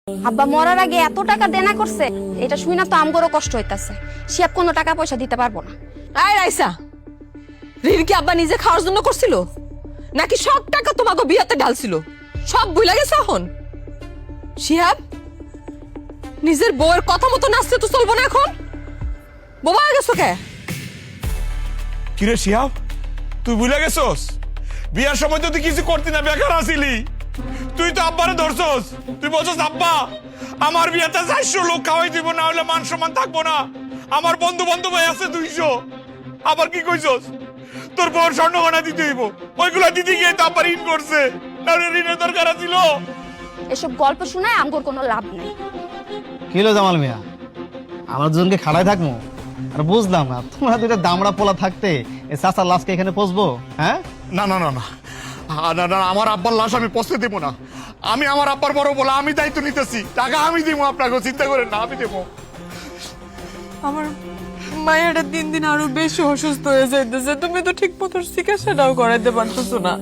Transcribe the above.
আব্বা মরার আগে এত টাকা দেনা করছে, এটা শুই না তো আমগরও কষ্ট হইতাছে। শিয়াব কোনো টাকা পয়সা দিতে পারবো না। আয় রাইসা, ঋণ কি আব্বা নিজে খাওয়ার জন্য করছিল, নাকি সব টাকা তোমাকে বিয়াতে ঢালছিল? সব ভুলে গেছে এখন? শিহাব, নিজের বউয়ের কথা মতো নাচতে তো চলবো না এখন। বোবা হয়ে গেছো কে? কিরে শিহাব, তুই ভুলে গেছস? বিয়ার সময় তো তুই কিছু করতি না, বেকার আসিলি। তুই তো আব্বারে ধরছস। তুই বলছস আব্বা আমার বিয়াতে 400 লোক খাওয়াই দিব, না হলে মান সম্মান থাকবো না। আমার বন্ধু বান্ধব আছে 200। আবার কি কইছস? তোর বউর স্বর্ণ গয়না দিতে হইব, ওইগুলা দিতে গিয়ে তো আব্বা ঋণ করছে। তাহলে ঋণের দরকার ছিল। এসব গল্প শোনায় আমগর কোনো লাভ নেই। কি হলো জামাল মিয়া, আমরা দুজনকে খাড়ায় থাকবো? আর বুঝলাম না, তোমরা দুইটা দামড়া পোলা থাকতে এই চাচার লাশকে এখানে পচবো? হ্যাঁ না না না না, না না, আমার আব্বার লাশ আমি পচতে দেবো না। আমি আমার আব্বার বড় বলা, আমি দায়িত্ব নিতেছি। টাকা আমি দিব আপনাকে, চিন্তা করেন না, আমি দেবো। আমার মায়েরা দিন দিন আরো বেশি অসুস্থ হয়ে যাইতেছে, তুমি তো ঠিক মতো চিকিৎসাটাও করাইতে পারতেছো না।